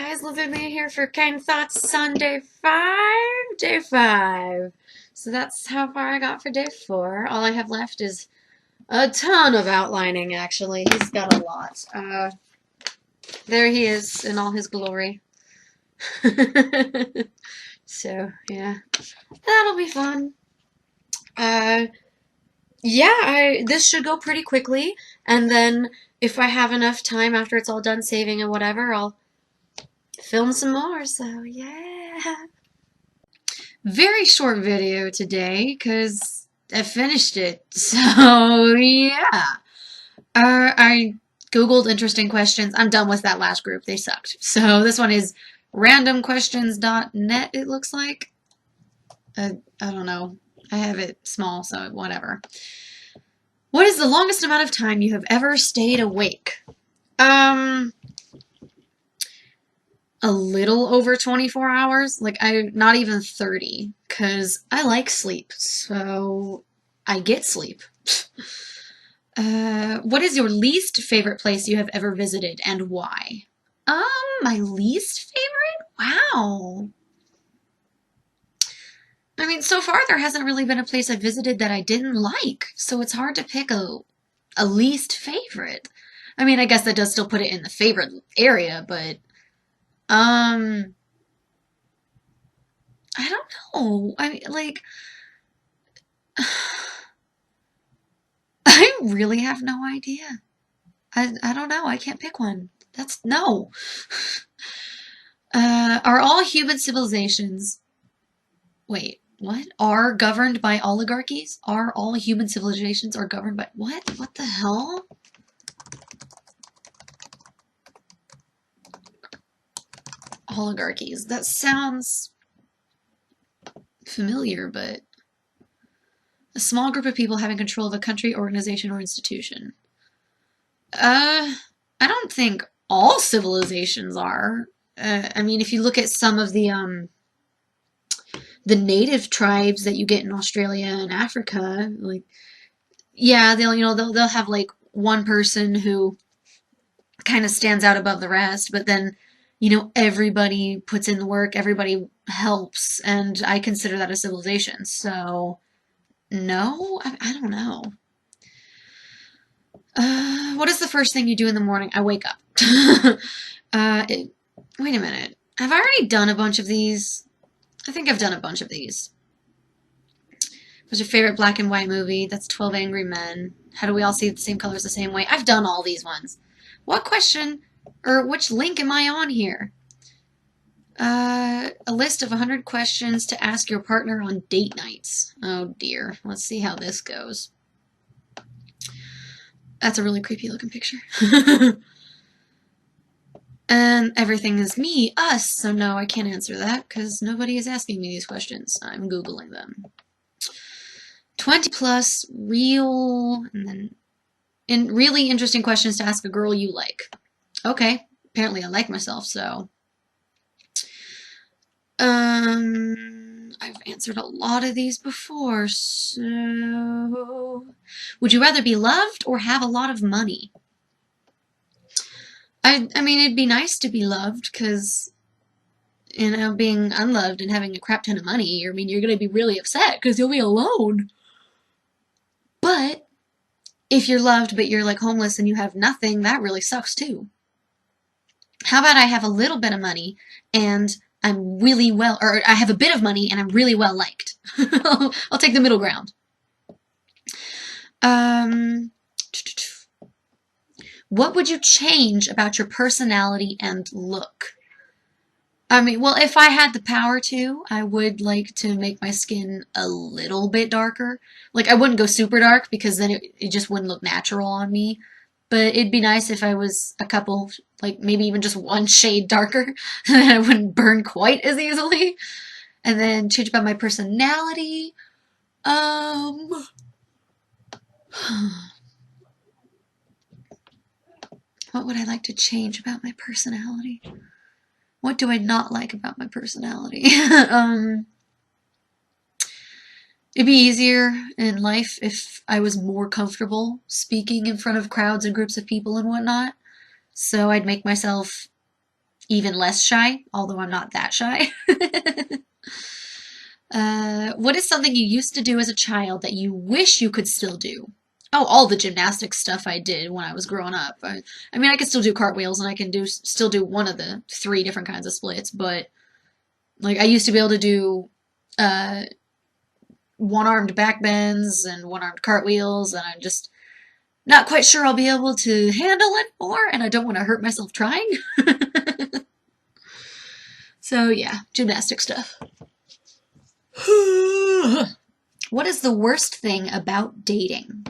guys, Lizardly here for Kind Thoughts on day 5. Day 5. So that's how far I got for day 4. All I have left is a ton of outlining, actually. He's got a lot. There he is in all his glory. So, yeah. That'll be fun. This should go pretty quickly, and then if I have enough time after it's all done saving and whatever, I'll film some more, so yeah. Very short video today, because I finished it, so yeah. I Googled interesting questions. I'm done with that last group. They sucked. So this one is randomquestions.net, it looks like. I don't know. I have it small, so whatever. What is the longest amount of time you have ever stayed awake? A little over 24 hours. Like, not even 30, because I like sleep, so I get sleep. What is your least favorite place you have ever visited, and why? My least favorite? Wow. I mean, so far there hasn't really been a place I visited that I didn't like, so it's hard to pick a least favorite. I mean, I guess that does still put it in the favorite area, but I don't know. I mean, like, I really have no idea. I don't know. I can't pick one. No. Are all human civilizations... Wait, what? Are governed by oligarchies? Are all human civilizations are governed by... What? What the hell? Oligarchies. That sounds familiar, but a small group of people having control of a country, organization, or institution. I don't think all civilizations are. I mean, if you look at some of the native tribes that you get in Australia and Africa, like, yeah, they'll have like one person who kind of stands out above the rest, but then everybody puts in the work, everybody helps, and I consider that a civilization. So, no, I don't know. What is the first thing you do in the morning? I wake up. Wait a minute. Have I already done a bunch of these? I think I've done a bunch of these. What's your favorite black and white movie? That's 12 Angry Men. How do we all see the same colors the same way? I've done all these ones. What question, or which link am I on here? A list of 100 questions to ask your partner on date nights. Oh dear. Let's see how this goes. That's a really creepy looking picture. And everything is me, us, so no, I can't answer that because nobody is asking me these questions. I'm Googling them. 20 plus, real, and then really interesting questions to ask a girl you like. Okay, apparently I like myself, so. I've answered a lot of these before, so. Would you rather be loved or have a lot of money? I mean, it'd be nice to be loved, because, being unloved and having a crap ton of money, you're going to be really upset, because you'll be alone. But, if you're loved, but you're, like, homeless and you have nothing, that really sucks, too. How about I have a little bit of money, and I'm really or I have a bit of money, and I'm really well liked. I'll take the middle ground. What would you change about your personality and look? I mean, well, if I had the power to, I would like to make my skin a little bit darker. Like, I wouldn't go super dark because then it just wouldn't look natural on me. But it'd be nice if I was a couple, like maybe even just one shade darker, and I wouldn't burn quite as easily. And then change about my personality. What would I like to change about my personality? What do I not like about my personality? It'd be easier in life if I was more comfortable speaking in front of crowds and groups of people and whatnot. So I'd make myself even less shy, although I'm not that shy. What is something you used to do as a child that you wish you could still do? Oh, all the gymnastics stuff I did when I was growing up. I mean, I can still do cartwheels and I can still do one of the 3 different kinds of splits, but like I used to be able to do uh, one-armed back bends and one-armed cartwheels, and I'm just not quite sure I'll be able to handle it more, and I don't want to hurt myself trying. So yeah, gymnastic stuff. What is the worst thing about dating?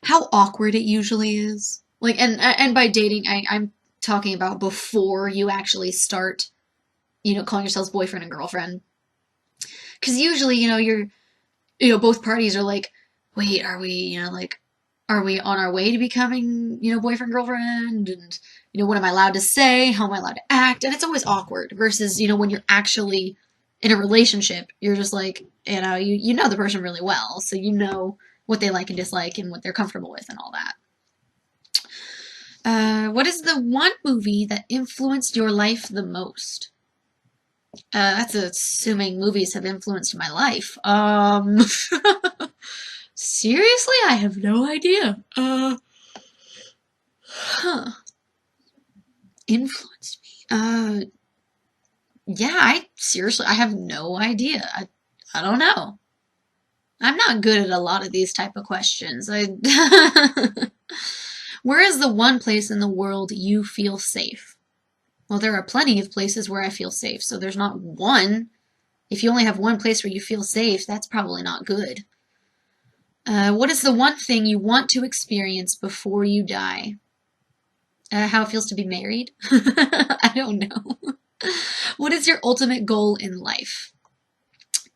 How awkward it usually is. Like, and by dating, I'm talking about before you actually start, calling yourselves boyfriend and girlfriend. Because usually, both parties are like, wait, are we, are we on our way to becoming, boyfriend, girlfriend? And, what am I allowed to say? How am I allowed to act? And it's always awkward versus, when you're actually in a relationship, you're just like, you know the person really well. So you know what they like and dislike and what they're comfortable with and all that. What is the one movie that influenced your life the most? That's assuming movies have influenced my life. Seriously, I have no idea. Influenced me. Yeah, I have no idea. I don't know. I'm not good at a lot of these type of questions. Where is the one place in the world you feel safe? Well, there are plenty of places where I feel safe, so there's not one. If you only have one place where you feel safe, that's probably not good. What is the one thing you want to experience before you die? How it feels to be married? I don't know. What is your ultimate goal in life?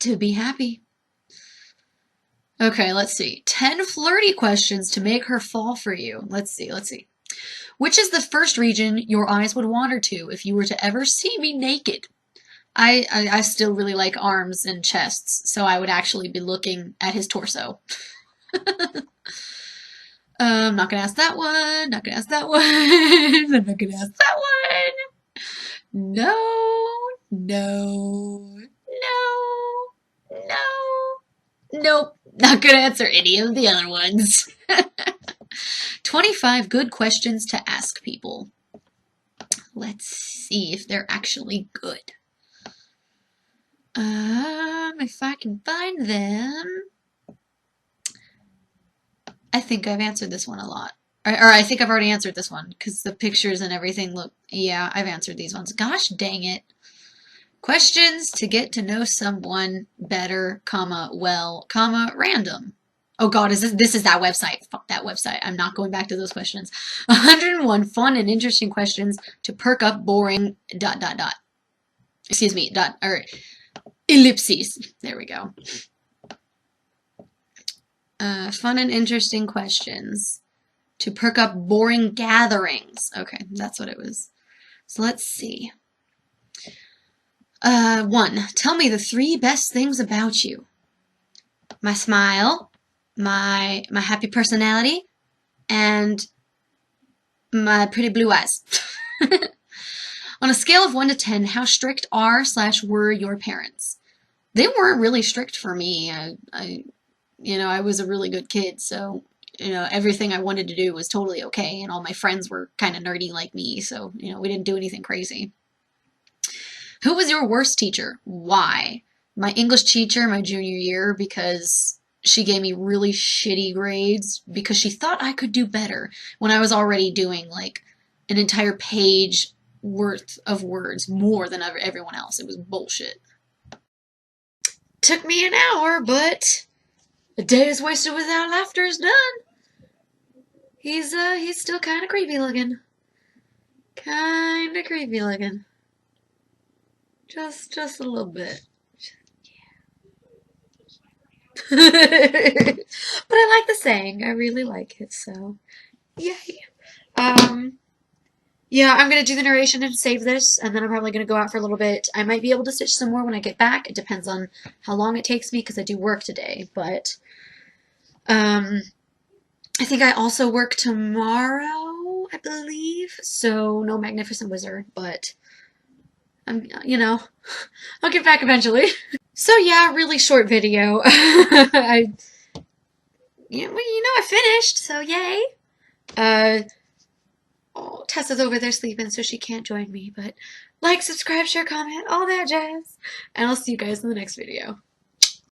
To be happy. Okay, let's see. 10 flirty questions to make her fall for you. Let's see. Which is the first region your eyes would wander to if you were to ever see me naked? I still really like arms and chests, so I would actually be looking at his torso. I'm not gonna ask that one. Not gonna ask that one. I'm not gonna ask that one. No. Nope. Not gonna answer any of the other ones. 25 good questions to ask people. Let's see if they're actually good. If I can find them. I think I've answered this one a lot. Or I think I've already answered this one because the pictures and everything look, yeah, I've answered these ones. Gosh dang it. Questions to get to know someone better, well, random. Oh God, this is that website. Fuck that website. I'm not going back to those questions. 101 fun and interesting questions to perk up boring ... Excuse me, ellipses. There we go. Fun and interesting questions to perk up boring gatherings. Okay, that's what it was. So let's see. 1. Tell me the 3 best things about you. My smile, my happy personality, and my pretty blue eyes. On a scale of 1 to 10, how strict are/were your parents? They weren't really strict for me. I was a really good kid, so, everything I wanted to do was totally okay, and all my friends were kind of nerdy like me, so, we didn't do anything crazy. Who was your worst teacher? Why? My English teacher my junior year, because she gave me really shitty grades because she thought I could do better when I was already doing like an entire page worth of words more than everyone else. It was bullshit. Took me an hour, but a day is wasted without laughter is done. He's still kind of creepy looking. Just a little bit. But I like the saying. I really like it, so yay. Yeah, I'm gonna do the narration and save this, and then I'm probably gonna go out for a little bit. I might be able to stitch some more when I get back. It depends on how long it takes me, because I do work today, but I think I also work tomorrow, I believe. So, no Magnificent Wizard, but I'm, I'll get back eventually. So yeah, really short video. I finished, so yay. Uh, oh, Tessa's over there sleeping, so she can't join me, but like, subscribe, share, comment, all that jazz. And I'll see you guys in the next video.